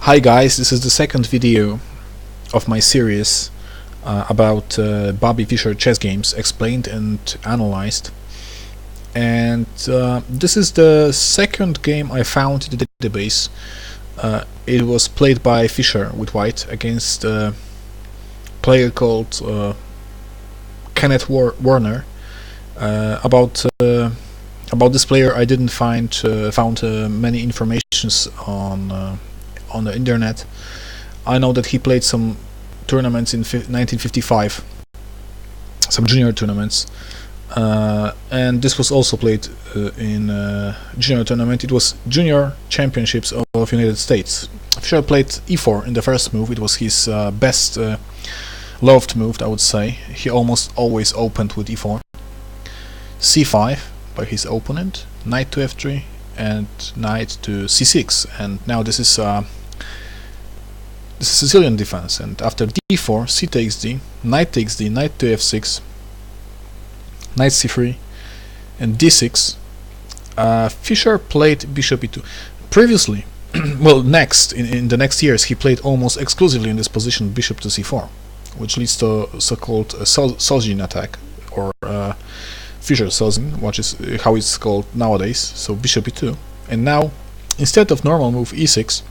Hi guys, this is the second video of my series about Bobby Fischer chess games explained and analyzed, and this is the second game I found in the database. It was played by Fischer with white against a player called Kenneth Warner. About this player I didn't found many informations on the internet. I know that he played some tournaments in 1955, some junior tournaments, and this was also played in junior tournament. It was junior championships of United States. Fischer played e4 in the first move. It was his best loved move, I would say. He almost always opened with e4. c5 by his opponent, knight to f3 and knight to c6, and now this is Sicilian defense. And after d4, c takes d, knight to f6, knight c3 and d6. Fischer played bishop e2. Previously, well, in the next years he played almost exclusively in this position, bishop to c4, which leads to so-called Sozin attack, or Fischer Sozin, which is how it's called nowadays. So bishop e2, and now instead of normal move e6,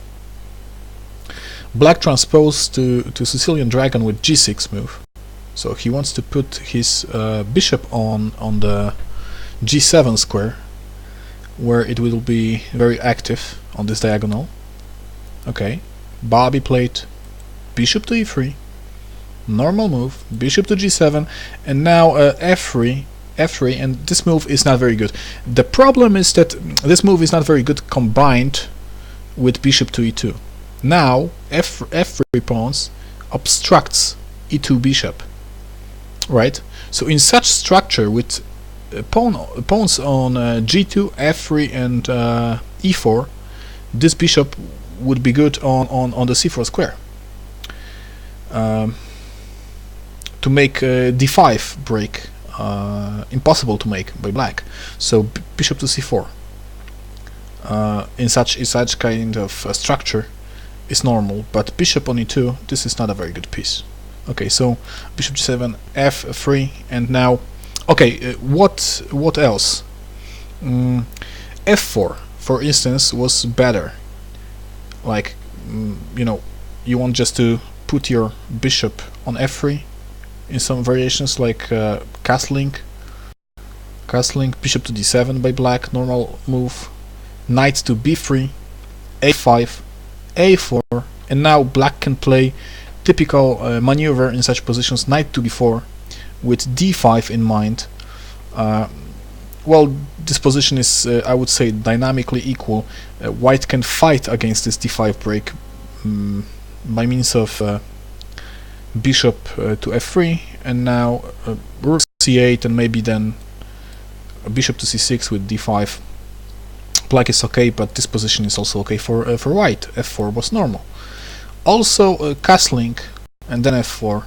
Black transposed to Sicilian dragon with g6 move. So he wants to put his bishop on the g7 square, where it will be very active on this diagonal. Okay, Bobby played bishop to e3, normal move, bishop to g7, and now f3, and this move is not very good. The problem is that this move is not very good combined with bishop to e2. Now f3 pawns obstructs e2 bishop, right? So in such structure with pawns on g2, f3 and e4, this bishop would be good on the c4 square to make d5 break impossible to make by black. So bishop to c4 in such kind of structure is normal, but bishop on e2, this is not a very good piece. Okay, so bishop g7, f3, and now, okay, what else? F4, for instance, was better. Like, you know, you want just to put your bishop on f3 in some variations, like castling, bishop to d7 by black, normal move, knight to b3, a5, a4, and now black can play typical maneuver in such positions, knight to b4 with d5 in mind. Well, this position is, I would say, dynamically equal. White can fight against this d5 break by means of bishop to f3, and now rook c8, and maybe then bishop to c6 with d5. Black is okay, but this position is also okay for white. f4 was normal. Also castling and then f4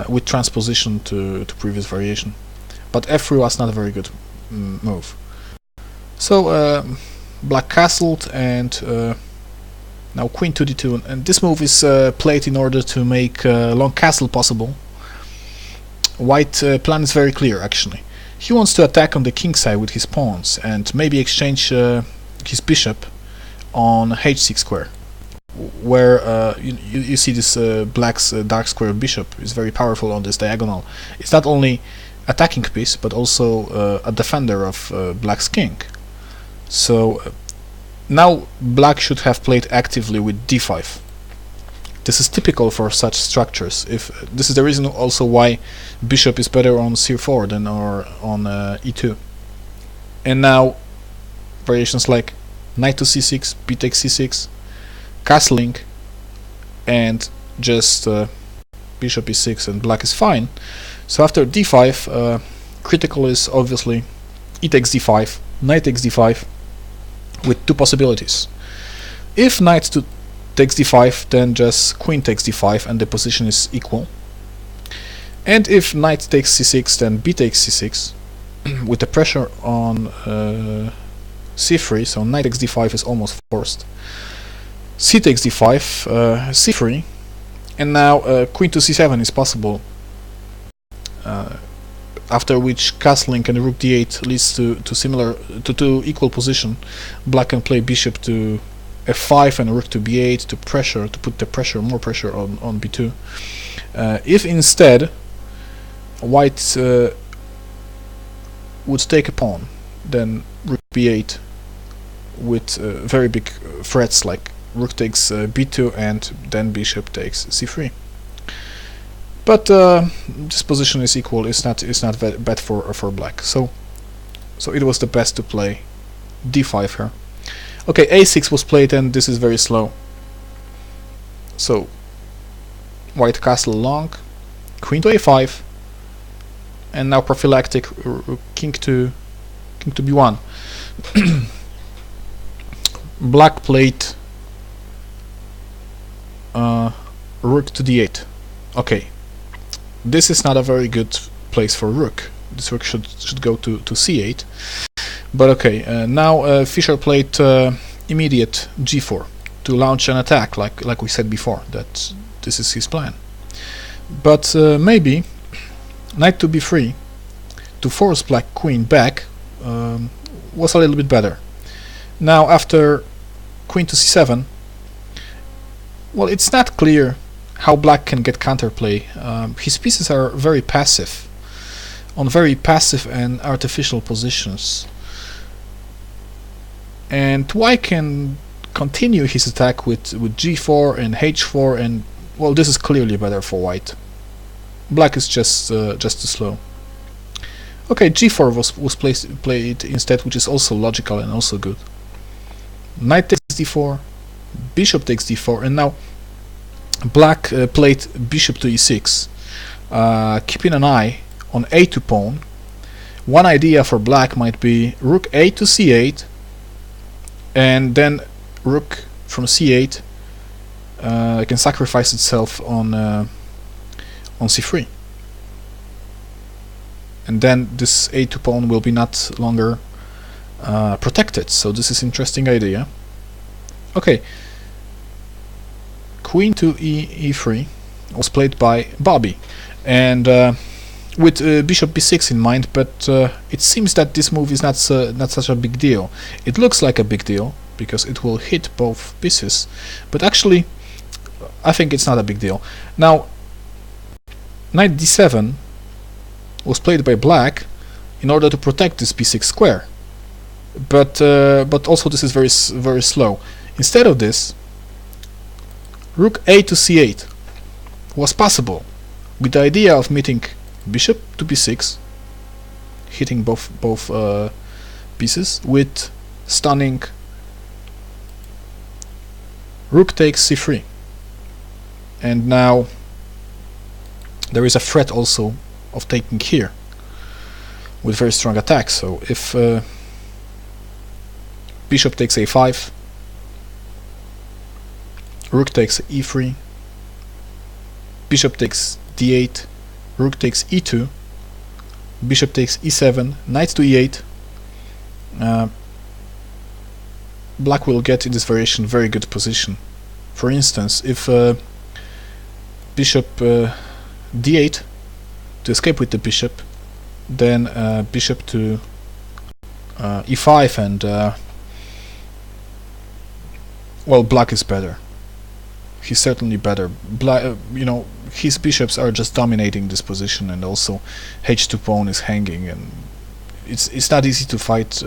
with transposition to previous variation, but f3 was not a very good move. So black castled, and now queen to d2, and this move is played in order to make long castle possible. White plan is very clear, actually. He wants to attack on the king side with his pawns and maybe exchange his bishop on h6 square, where you see this black's dark square bishop is very powerful on this diagonal. It's not only attacking piece, but also a defender of black's king. So now black should have played actively with d5. This is typical for such structures. If this is the reason also why bishop is better on c4 than on e2. And now variations like knight to c6, b takes c6, castling, and just bishop e6, and black is fine. So after d5, critical is obviously e takes d5, knight takes d5, with two possibilities. If knight takes d5, then just queen takes d5 and the position is equal. And if knight takes c6, then b takes c6 with the pressure on c3, so knight takes d5 is almost forced. c takes d5, c3, and now queen to c7 is possible, after which castling and rook d8 leads to equal position. Black can play bishop to f5 and rook to b8 to put the more pressure on b2. If instead white would take a pawn, then rook b8 with very big threats like rook takes b2 and then bishop takes c3. But this position is equal. It's not bad for black. So it was the best to play d5 here. Okay, a6 was played, and this is very slow. So white castle long, queen to a5, and now prophylactic king to b1. Black played rook to d8. Okay, this is not a very good place for rook. This rook should go to c8. But okay, now Fischer played immediate g4 to launch an attack, like we said before, that this is his plan. But maybe knight to b3 to force black queen back was a little bit better. Now after queen to c7, well, it's not clear how black can get counterplay. His pieces are very passive, on very passive and artificial positions. And white can continue his attack with g4 and h4, and well, this is clearly better for white. Black is just too slow. Okay, g4 was played instead, which is also logical and also good. Knight takes d4, bishop takes d4, and now black played bishop to e6, keeping an eye on a2 pawn. One idea for black might be rook a to c8, and then rook from c8 can sacrifice itself on c3, and then this a2 pawn will be not longer protected. So this is interesting idea. Okay, queen to e3 was played by Bobby, and with bishop b6 in mind, but it seems that this move is not such a big deal. It looks like a big deal because it will hit both pieces, but actually I think it's not a big deal. Now knight d7 was played by black in order to protect this b6 square, but also this is very slow. Instead of this, rook a to c8 was possible, with the idea of meeting bishop to b6, hitting both pieces, with stunning rook takes c3. And now there is a threat also of taking here with very strong attack. So if bishop takes a5, rook takes e3, bishop takes d8, rook takes e2, bishop takes e7, knight to e8, black will get in this variation very good position. For instance, if bishop d8 to escape with the bishop, then bishop to e5, and well, black is better. He's certainly better. His bishops are just dominating this position, and also h2 pawn is hanging, and it's not easy to fight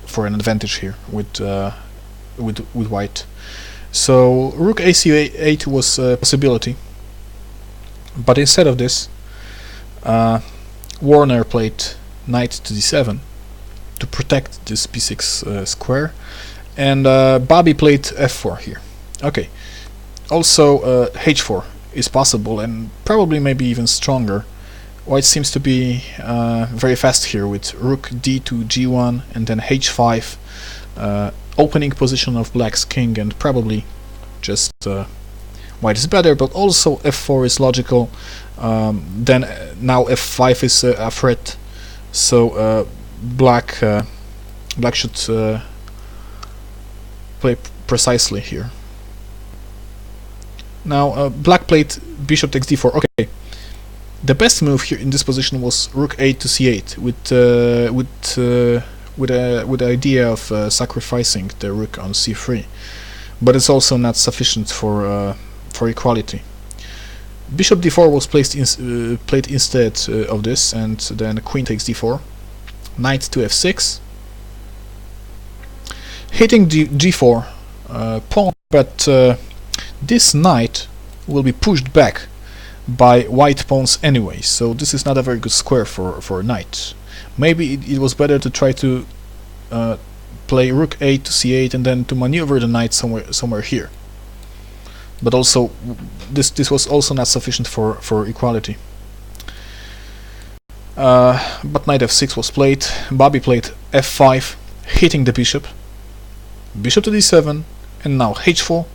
for an advantage here with white. So rook ac8 was a possibility, but instead of this, Warner played knight to d7 to protect this b6 square, and Bobby played f4 here. Okay. Also, h4 is possible, and probably maybe even stronger. White seems to be very fast here with rook d to g1 and then h5, opening position of black's king, and probably just white is better, but also f4 is logical. Then now f5 is a threat, so black should play precisely here. Now black played bishop takes d4. Okay, the best move here in this position was rook 8 to c8 with the idea of sacrificing the rook on c3, but it's also not sufficient for equality. Bishop d4 was played instead of this, and then queen takes d4, knight to f6, hitting g4 pawn, but this knight will be pushed back by white pawns anyway, so this is not a very good square for a knight. Maybe it was better to try to play rook 8 to c8 and then to maneuver the knight somewhere here. But also this was also not sufficient for equality. But knight f6 was played. Bobby played f5, hitting the bishop. Bishop to d7, and now h4,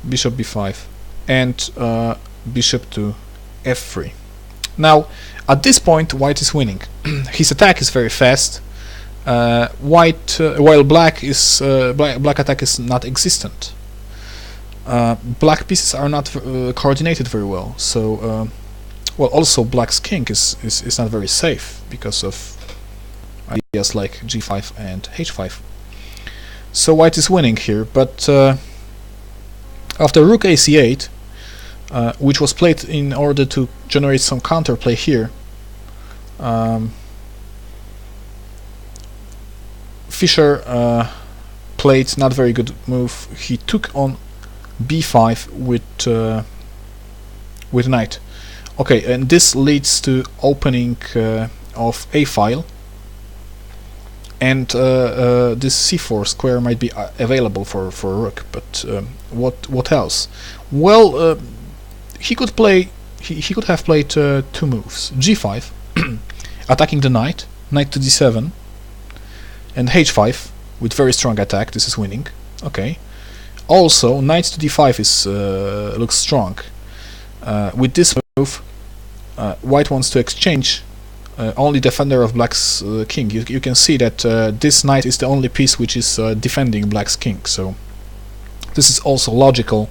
bishop b5, and bishop to f3. Now, at this point, white is winning. His attack is very fast. While black attack is not existent. Black pieces are not coordinated very well. So, well, also black's king is not very safe because of ideas like g5 and h5. So white is winning here, but after rook a c8, which was played in order to generate some counterplay here, Fischer played not very good move. He took on b5 with knight. Okay, and this leads to opening of a file, and this c4 square might be available for a rook. But what else? Well, he could play. He could have played two moves: g5, attacking the knight, knight to d7, and h5 with very strong attack. This is winning. Okay. Also, knight to d5 is looks strong. With this move, white wants to exchange only defender of black's king. You can see that this knight is the only piece which is defending black's king. So this is also logical.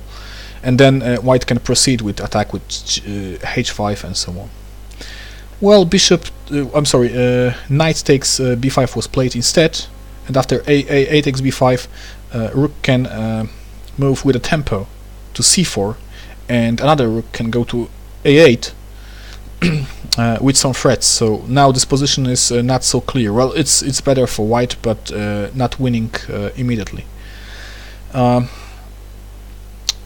And then white can proceed with attack with h5 and so on. Well, knight takes b5 was played instead, and after a takes b5, rook can move with a tempo to c4, and another rook can go to a8 with some threats. So now this position is not so clear. Well, it's better for white, but not winning immediately.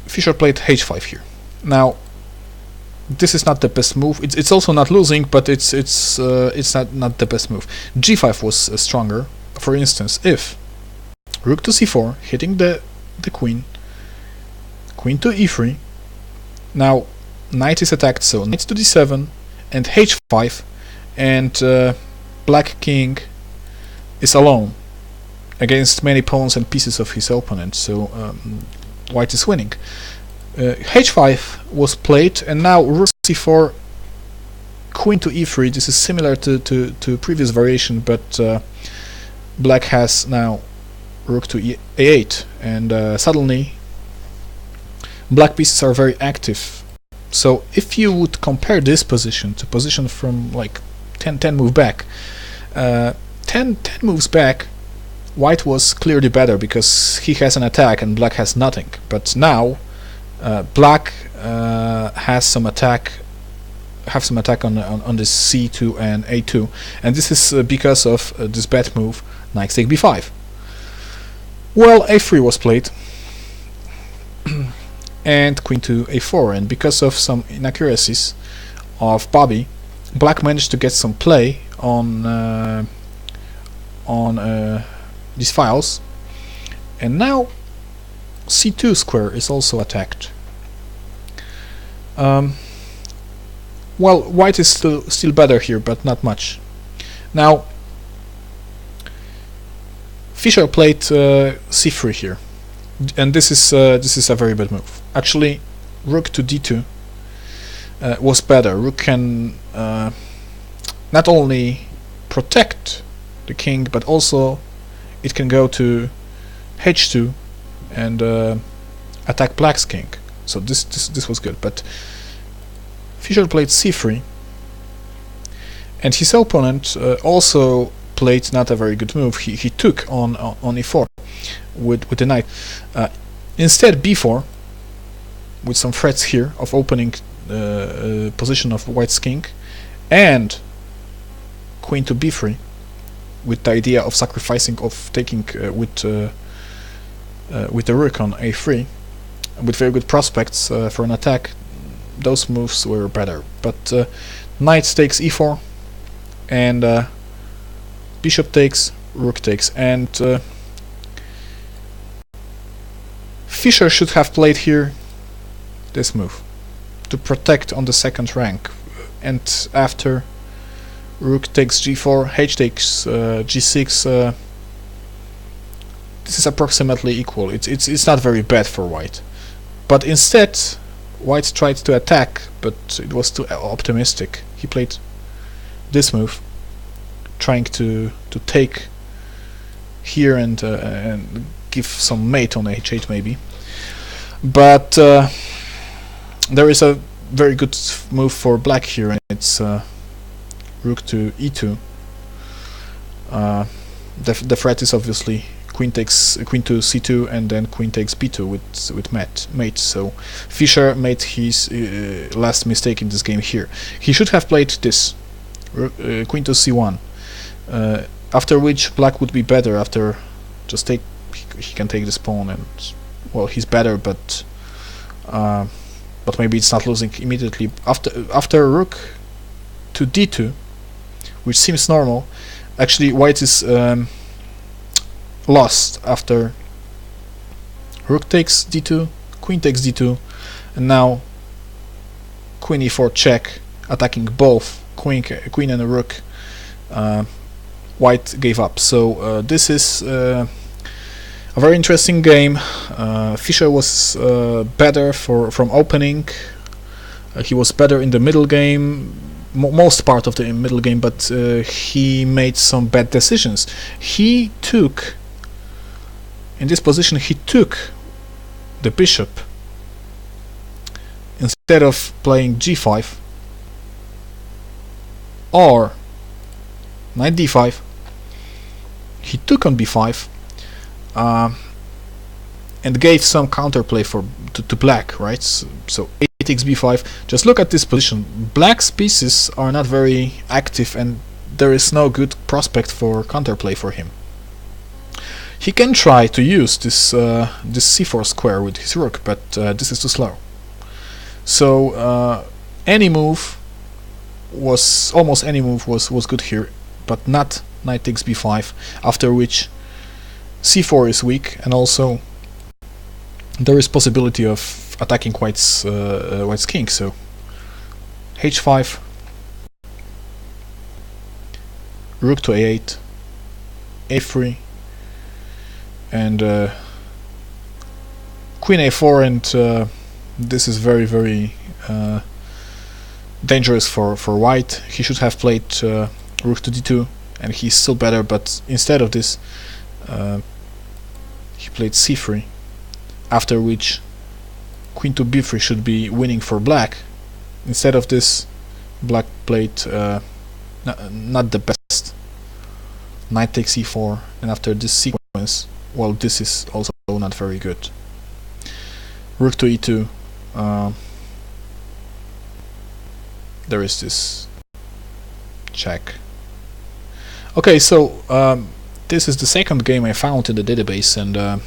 Fischer played h5 here. Now, this is not the best move. It's also not losing, but it's not the best move. g5 was stronger. For instance, if rook to c4, hitting the queen, queen to e3. Now, knight is attacked, so knight to d7 and h5, and black king is alone against many pawns and pieces of his opponent. So white is winning. h5 was played, and now rook c4, queen to e3. This is similar to previous variation, but black has now rook to a8, and suddenly black pieces are very active. So if you would compare this position to position from like 10 move back, 10 moves back, white was clearly better because he has an attack and black has nothing. But now black has some attack, on this c2 and a2, and this is because of this bad move, knight take b5. Well, a3 was played, and queen to a4, and because of some inaccuracies of Bobby, black managed to get some play on these files, and now c2 square is also attacked. Well, white is still better here, but not much. Now Fischer played c3 here, and this is a very bad move. Actually, rook to d2 was better. Rook can not only protect the king, but also it can go to h2 and attack black's king. So this was good, but Fischer played c3, and his opponent also played not a very good move. He took on e4 with the knight. Instead b4, with some threats here of opening position of white's king, and queen to b3, with the idea of sacrificing, of taking with the rook on a3, with very good prospects for an attack. Those moves were better, but knight takes e4, and bishop takes, rook takes, and Fischer should have played here this move to protect on the second rank, and after rook takes g4, h takes g6. This is approximately equal. It's not very bad for white, but instead white tried to attack, but it was too optimistic. He played this move, trying to take here and give some mate on h8 maybe. But there is a very good move for black here, and it's rook to e2. The threat is obviously queen to c2, and then queen takes b2 with mate. So Fischer made his last mistake in this game here. He should have played this queen to c1, after which black would be better. After just take, he can take this pawn, and well, he's better, but maybe it's not losing immediately. After rook to d2, which seems normal, actually white is lost after rook takes d2, queen takes d2, and now queen e4 check, attacking both queen and a rook. White gave up. So this is a very interesting game. Fischer was better from opening. He was better in the middle game, most part of the middle game, but he made some bad decisions. He took, in this position, he took the bishop instead of playing g5 or knight d5. He took on b5 and gave some counterplay to black, right? So a takes b5. Just look at this position. Black's pieces are not very active, and there is no good prospect for counterplay for him. He can try to use this this c4 square with his rook, but this is too slow. So any move was almost any move was good here, but not knight takes b5. After which c4 is weak, and also there is possibility of attacking white's king. So h5, rook to a8, a3, and queen a4, and this is very dangerous for white. He should have played rook to d2, and he's still better, but instead of this he played c3, after which queen to b3 should be winning for black. Instead of this, black played not the best. Knight takes e4, and after this sequence, well, this is also not very good. Rook to e2. There is this check. Okay, so this is the second game I found in the database, and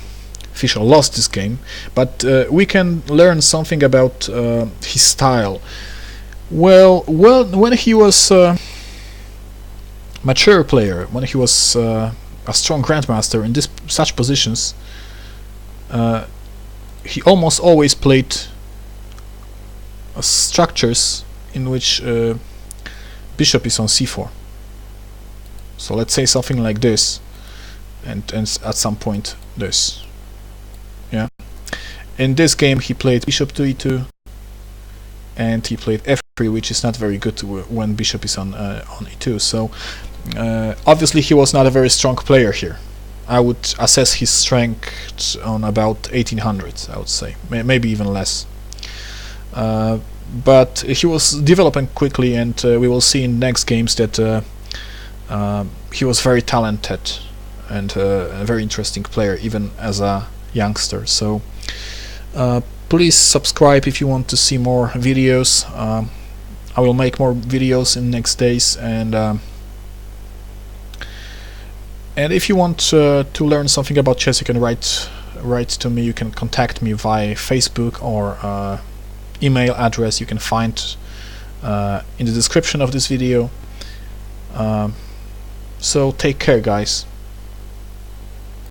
Fischer lost this game, but we can learn something about his style. Well, when he was a mature player, when he was a strong grandmaster in such positions, he almost always played structures in which bishop is on c4. So let's say something like this, and at some point this. Yeah. In this game he played bishop to e2, and he played f3, which is not very good when bishop is on e2. So obviously he was not a very strong player here. I would assess his strength on about 1800, I would say, maybe even less. But he was developing quickly, and we will see in next games that he was very talented and a very interesting player, even as a youngster. So please subscribe if you want to see more videos. I will make more videos in next days, and if you want to learn something about chess, you can write to me. You can contact me via Facebook or email address you can find in the description of this video. So take care, guys.